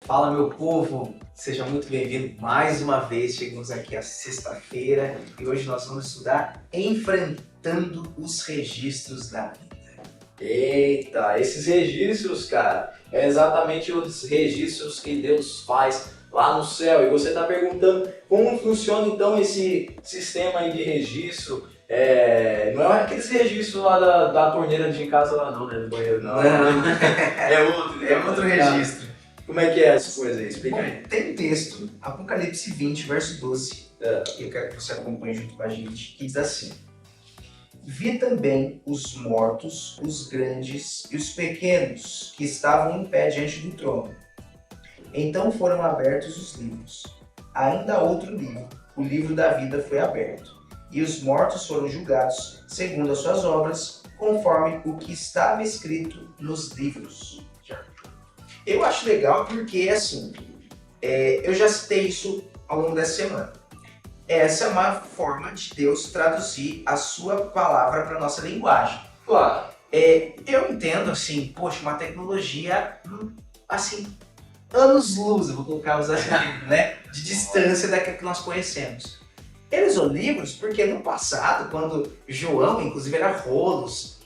Fala, meu povo! Seja muito bem-vindo mais uma vez. Chegamos aqui à sexta-feira e hoje nós vamos estudar Enfrentando os Registros da Vida. Eita, esses registros, cara, é exatamente os registros que Deus faz lá no céu. E você está perguntando como funciona então esse sistema aí de registro. Não é aqueles registros lá da torneira de casa lá não, né? Do banheiro não. É outro registro. Como é que é essa coisa aí? Explica Bom, aí. tem um texto, Apocalipse 20, verso 12, que eu quero que você acompanhe junto com a gente, que diz assim: Vi também os mortos, os grandes e os pequenos, que estavam em pé diante do trono. Então foram abertos os livros. Ainda outro livro, o livro da vida, foi aberto. E os mortos foram julgados, segundo as suas obras, conforme o que estava escrito nos livros. Eu acho legal porque, assim, eu já citei isso ao longo dessa semana. Essa é uma forma de Deus traduzir a sua palavra para a nossa linguagem. Claro. Eu entendo, assim, poxa, uma tecnologia, assim, anos-luz, eu vou colocar os né, de distância daquilo que nós conhecemos. Ele usou livros porque no passado, quando João, inclusive, era rolos,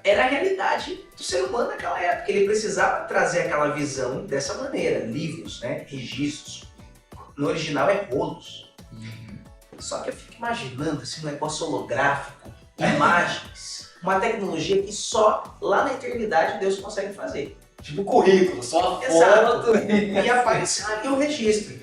era a realidade do ser humano naquela época. Ele precisava trazer aquela visão dessa maneira, livros, né, registros. No original é rolos. Só que eu fico imaginando assim, um negócio holográfico, imagens, uma tecnologia que só lá na eternidade Deus consegue fazer. Tipo currículo, só a Exato. foto. E aparecer ali o registro.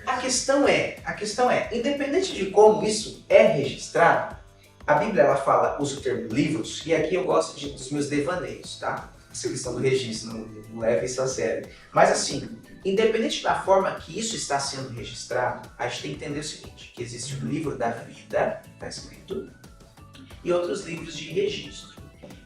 A questão é, independente de como isso é registrado, a Bíblia ela fala, usa o termo livros, e aqui eu gosto dos meus devaneios, tá? Essa questão do registro, não leva isso a sério. Mas assim, independente da forma que isso está sendo registrado, a gente tem que entender o seguinte, que existe o livro da vida, está escrito, e outros livros de registro.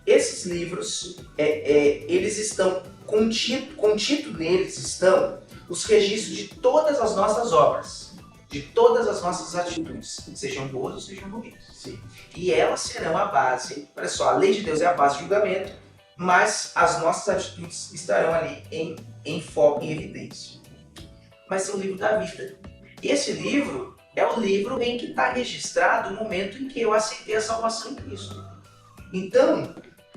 Esses livros, eles estão, contido neles estão os registros de todas as nossas obras, de todas as nossas atitudes, sejam boas ou sejam ruins. Sim. E elas serão a base, olha só, a lei de Deus é a base do julgamento, mas as nossas atitudes estarão ali em foco, em evidência. Mas é o livro da vida. E esse livro é o livro em que está registrado o momento em que eu aceitei a salvação em Cristo. Então,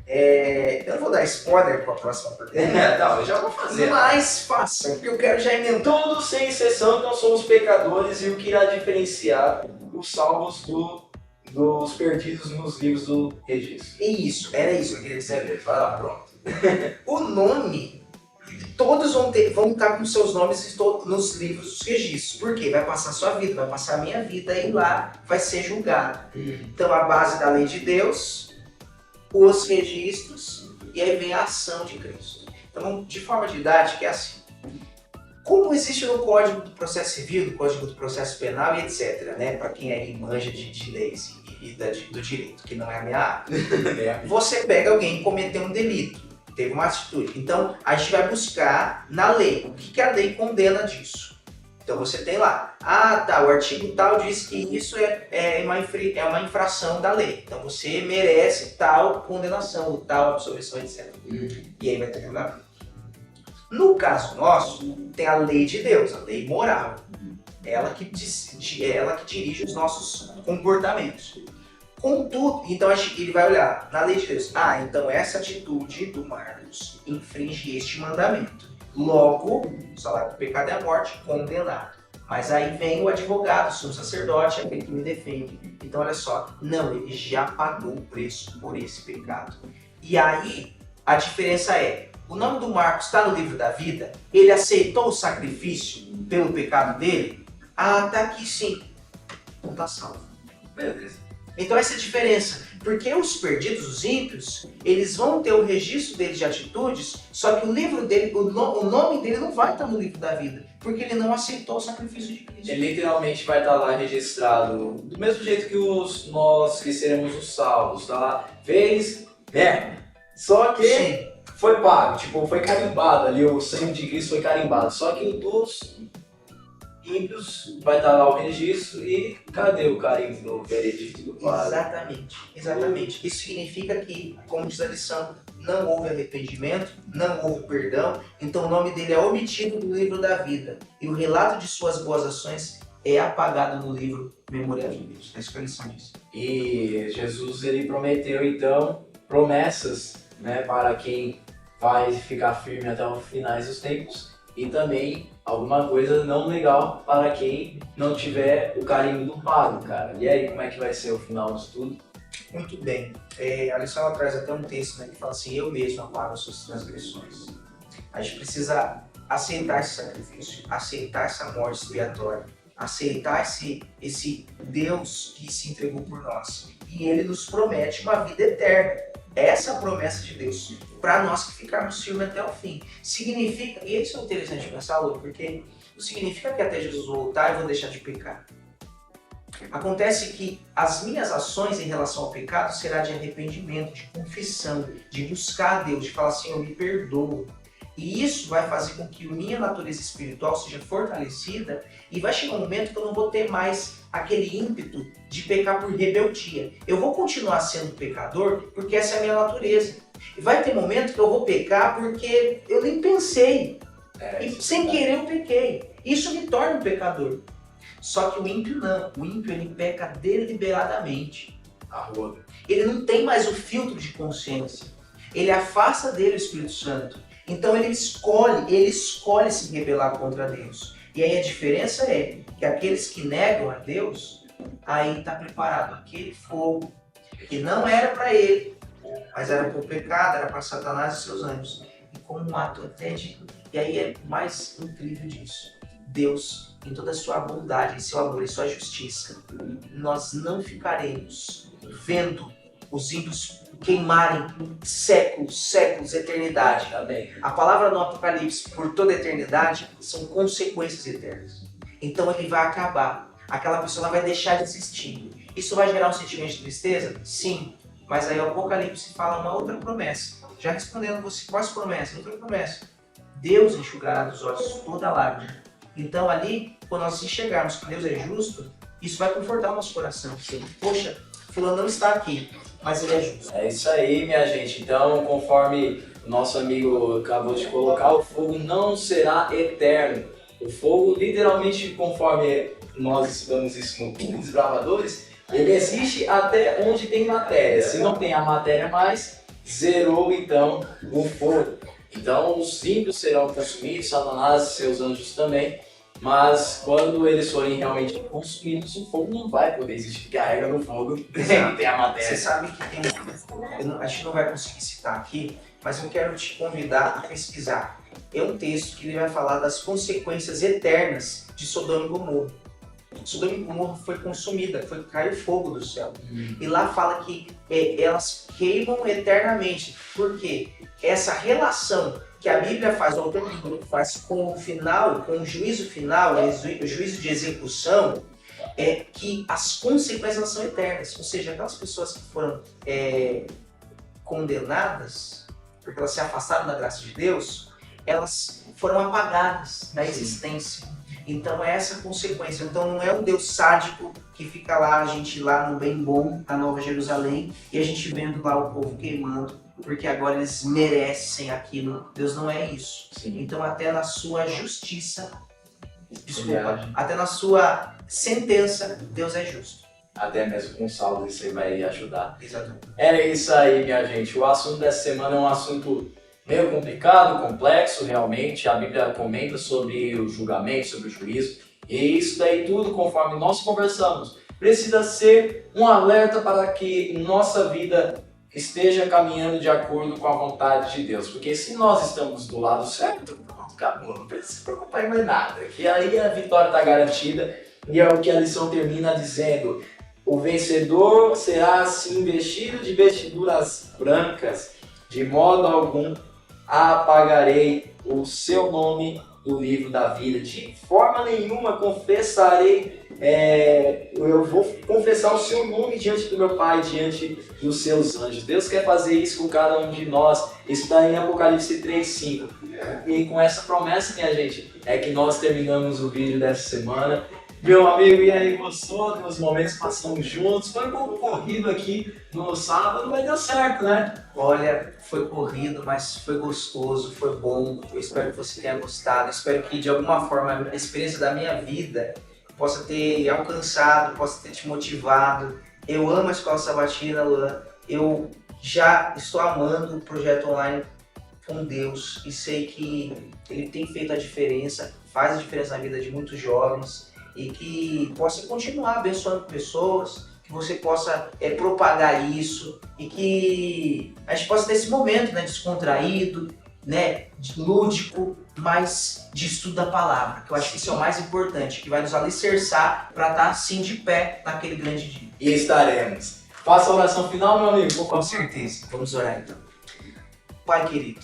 eu não vou dar spoiler para a próxima pergunta. Não, eu já vou fazer. Mas façam, porque eu quero já emendar. Todos sem exceção, então somos pecadores, e o que irá diferenciar os salvos dos perdidos nos livros do registro? Era isso que eu queria dizer. Vai lá, pronto. O nome, todos vão estar com seus nomes nos livros dos registros. Por quê? Vai passar a sua vida, vai passar a minha vida e lá vai ser julgado. Então a base da lei de Deus, os registros e aí vem a ação de Cristo. Então, de forma didática, é assim. Como existe no Código do Processo Civil, no Código do Processo Penal e etc., né? Para quem aí manja de leis e do direito, que não é a minha área. Você pega alguém que cometeu um delito, teve uma atitude. Então, a gente vai buscar na lei. O que a lei condena disso? Então, você tem lá, o artigo tal diz que isso é uma infração da lei. Então, você merece tal condenação, tal absolvição, etc. E aí vai ter julgamento. No caso nosso, tem a lei de Deus, a lei moral. Ela que dirige os nossos comportamentos. Contudo, então ele vai olhar na lei de Deus. Então essa atitude do Marcos infringe este mandamento. Logo, o salário do pecado é a morte, condenado. Mas aí vem o advogado, o sumo sacerdote, aquele que me defende. Então olha só, não, ele já pagou o preço por esse pecado. E aí, a diferença é, o nome do Marcos está no livro da vida, ele aceitou o sacrifício pelo pecado dele? Tá aqui sim. Então tá salvo. Beleza. Então essa é a diferença, porque os perdidos, os ímpios, eles vão ter o registro deles de atitudes, só que o livro dele, o nome dele não vai estar no livro da vida, porque ele não aceitou o sacrifício de Cristo. Ele literalmente vai estar lá registrado, do mesmo jeito que nós que seremos os salvos, tá lá, fez, só que Sim. foi pago, tipo, foi carimbado ali, o sangue de Cristo foi carimbado, só que o dos ímpios, vai estar lá o registro e cadê o carimbo do veredito do padre? Exatamente, exatamente. Isso significa que, como diz a lição, não houve arrependimento, não houve perdão, então o nome dele é omitido do livro da vida. E o relato de suas boas ações é apagado no livro Memorial de Deus. É isso que a lição diz. E Jesus, ele prometeu, então, promessas, né, para quem vai ficar firme até os finais dos tempos, e também alguma coisa não legal para quem não tiver o carimbo do padre, cara. E aí, como é que vai ser o final disso tudo? Muito bem. A lição ela traz até um texto, né, que fala assim: eu mesmo apago as suas transgressões. A gente precisa aceitar esse sacrifício, aceitar essa morte expiatória, aceitar esse Deus que se entregou por nós. E ele nos promete uma vida eterna. Essa é a promessa de Deus, para nós que ficarmos firmes até o fim. Significa, e isso é interessante pensar, Lu, porque não significa que até Jesus voltar eu vou deixar de pecar. Acontece que as minhas ações em relação ao pecado será de arrependimento, de confissão, de buscar a Deus, de falar assim, eu me perdoo. E isso vai fazer com que a minha natureza espiritual seja fortalecida e vai chegar um momento que eu não vou ter mais aquele ímpeto de pecar por rebeldia. Eu vou continuar sendo pecador porque essa é a minha natureza. E vai ter momento que eu vou pecar porque eu nem pensei. E sem querer eu pequei. Isso me torna um pecador. Só que o ímpio não. O ímpio ele peca deliberadamente. Ele não tem mais o filtro de consciência. Ele afasta dele o Espírito Santo. Então ele escolhe se rebelar contra Deus. E aí a diferença é que aqueles que negam a Deus, aí está preparado aquele fogo que não era para ele, mas era para o pecado, era para Satanás e seus anjos. E como um ato até de... E aí é mais incrível disso. Deus, em toda a sua bondade, em seu amor e sua justiça, nós não ficaremos vendo os ímpios queimarem séculos, eternidade. A palavra no Apocalipse, por toda a eternidade, são consequências eternas. Então ele vai acabar. Aquela pessoa vai deixar de existir. Isso vai gerar um sentimento de tristeza? Sim. Mas aí o Apocalipse fala uma outra promessa. Já respondendo você, quais promessas? Outra promessa. Deus enxugará dos olhos toda lágrima. Então ali, quando nós enxergarmos que Deus é justo, isso vai confortar o nosso coração. Poxa, fulano não está aqui, mas ele é justo. É isso aí, minha gente. Então, conforme o nosso amigo acabou de colocar, o fogo não será eterno. O fogo, literalmente, conforme nós estudamos isso no Clube dos Bravadores, ele existe até onde tem matéria. Se não tem a matéria mais, zerou então o fogo. Então os ímpios serão consumidos, Satanás e seus anjos também. Mas quando eles forem realmente consumidos, o fogo não vai poder existir, porque a regra do fogo tem a matéria. Você sabe que tem a gente não vai conseguir citar aqui, mas eu quero te convidar a pesquisar. É um texto que ele vai falar das consequências eternas de Sodoma e Gomorra. Sodoma e Gomorra foi consumida, caiu fogo do céu. E lá fala que elas queimam eternamente. Por quê? Essa relação que a Bíblia faz, o autor do livro faz com o final, com o juízo final, o juízo de execução, é que as consequências são eternas. Ou seja, aquelas pessoas que foram condenadas, porque elas se afastaram da graça de Deus, elas foram apagadas da existência. Então é essa a consequência. Então não é um Deus sádico que fica lá, a gente lá no bem bom, na Nova Jerusalém, e a gente vendo lá o povo queimando, porque agora eles merecem aquilo. Deus não é isso. Sim. Então até na sua justiça, até na sua sentença, Deus é justo. Até mesmo com saldo isso aí vai ajudar. Exatamente. É isso aí, minha gente. O assunto dessa semana é um assunto meio complicado, complexo, realmente. A Bíblia comenta sobre o julgamento, sobre o juízo. E isso daí tudo, conforme nós conversamos, precisa ser um alerta para que nossa vida esteja caminhando de acordo com a vontade de Deus. Porque se nós estamos do lado certo, pronto, acabou, não precisa se preocupar em mais nada. Que aí a vitória está garantida. E é o que a lição termina dizendo: o vencedor será assim vestido de vestiduras brancas, de modo algum apagarei o seu nome do livro da vida. De forma nenhuma confessarei, eu vou confessar o seu nome diante do meu Pai, diante dos seus anjos. Deus quer fazer isso com cada um de nós. Isso está em Apocalipse 3:5. E com essa promessa, minha gente, é que nós terminamos o vídeo dessa semana. Meu amigo, e aí, gostou dos momentos que passamos juntos? Foi um pouco corrido aqui no sábado, mas deu certo, né? Olha, foi corrido, mas foi gostoso, foi bom. Eu espero que você tenha gostado. Eu espero que, de alguma forma, a experiência da minha vida possa ter alcançado, possa ter te motivado. Eu amo a Escola Sabatina, Luan. Eu já estou amando o projeto online com Deus e sei que ele tem feito a diferença, faz a diferença na vida de muitos jovens. E que possa continuar abençoando pessoas, que você possa propagar isso e que a gente possa ter esse momento, né, descontraído, né, lúdico, mas de estudo da palavra, que eu acho que isso é o mais importante, que vai nos alicerçar para estar assim de pé naquele grande dia. E estaremos. Faça a oração final, meu amigo. Com certeza. Vamos orar então. Pai querido,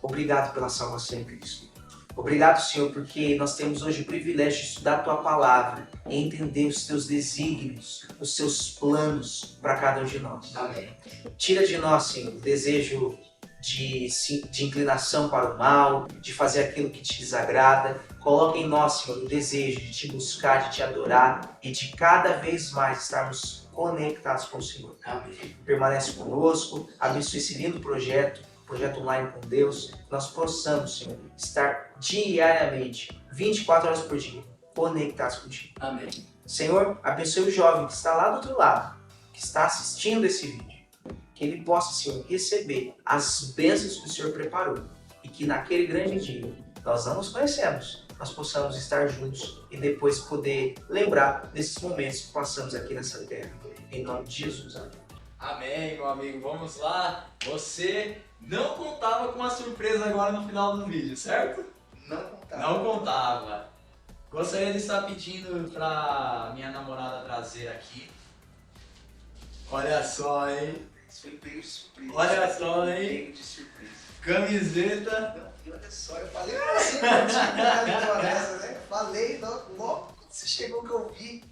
obrigado pela salvação em Cristo. Obrigado, Senhor, porque nós temos hoje o privilégio de estudar a Tua Palavra e entender os Teus desígnios, os Teus planos para cada um de nós. Amém. Tira de nós, Senhor, o desejo de inclinação para o mal, de fazer aquilo que te desagrada. Coloca em nós, Senhor, o desejo de Te buscar, de Te adorar e de cada vez mais estarmos conectados com o Senhor. Amém. Permanece conosco, abençoe esse lindo projeto online com Deus, que nós possamos, Senhor, estar diariamente, 24 horas por dia, conectados contigo. Amém. Senhor, abençoe o jovem que está lá do outro lado, que está assistindo esse vídeo, que ele possa, Senhor, receber as bênçãos que o Senhor preparou e que naquele grande dia, nós não nos conhecemos, nós possamos estar juntos e depois poder lembrar desses momentos que passamos aqui nessa terra. Em nome de Jesus, amém. Amém, meu amigo. Vamos lá. Você não contava com uma surpresa agora no final do vídeo, certo? Não contava. Não contava. Gostaria de estar pedindo pra minha namorada trazer aqui. Olha só, hein? Isso foi pego de surpresa. Olha só, hein? Pego de surpresa. Camiseta. Não, e olha só, eu falei pra você que eu tinha uma dessa, né? Falei, logo quando você chegou que eu vi.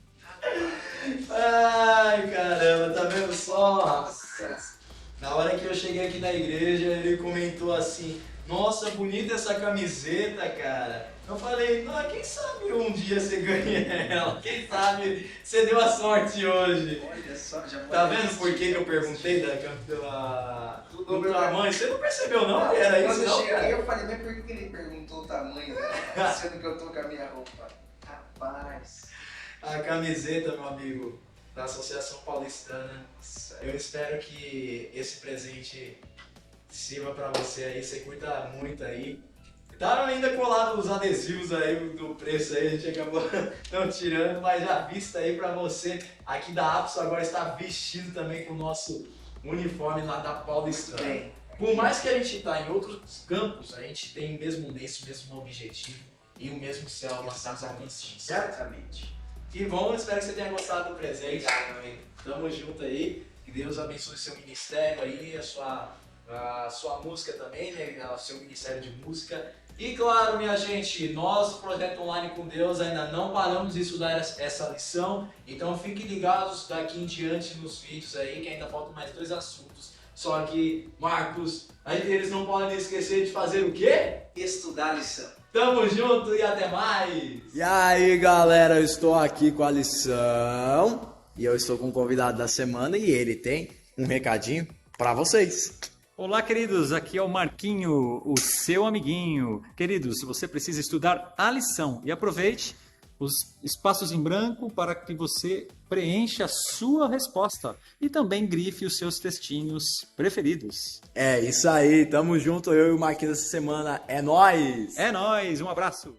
Ai, caramba, tá vendo só? Nossa. Na hora que eu cheguei aqui na igreja, ele comentou assim: nossa, bonita essa camiseta, cara. Eu falei: não, quem sabe um dia você ganha ela? Quem sabe você deu a sorte hoje? Olha só, já Tá vendo por que eu perguntei do tamanho? Você não percebeu não que era isso, Quando eu não, cheguei, cara? eu falei, mas por que ele perguntou o tamanho, né? Sendo que eu tô com a minha roupa? Rapaz. A camiseta, meu amigo, da Associação Paulistana. Eu espero que esse presente sirva pra você aí, você curta muito aí. Tá ainda colado os adesivos aí do preço aí, a gente acabou não tirando, mas já vista aí pra você. Aqui da Apso agora está vestido também com o nosso uniforme lá da Paulistana. Bem, Por mais que a gente tá em outros campos, a gente tem mesmo objetivo e o mesmo céu nós estamos alcançando. certamente. E bom, espero que você tenha gostado do presente. Obrigado, amigo. Tamo junto aí. Que Deus abençoe seu ministério aí, a sua música também, né? O seu ministério de música. E claro, minha gente, nós, Projeto Online com Deus, ainda não paramos de estudar essa lição. Então fiquem ligados daqui em diante nos vídeos aí, que ainda faltam mais 2 assuntos. Só que, Marcos, eles não podem esquecer de fazer o quê? Estudar a lição. Tamo junto e até mais! E aí, galera, eu estou aqui com a lição e eu estou com o convidado da semana e ele tem um recadinho para vocês. Olá, queridos, aqui é o Marquinho, o seu amiguinho. Queridos, você precisa estudar a lição e aproveite os espaços em branco para que você preencha a sua resposta e também grife os seus textinhos preferidos. É isso aí, tamo junto, eu e o Marquinhos essa semana, é nóis! É nóis, um abraço!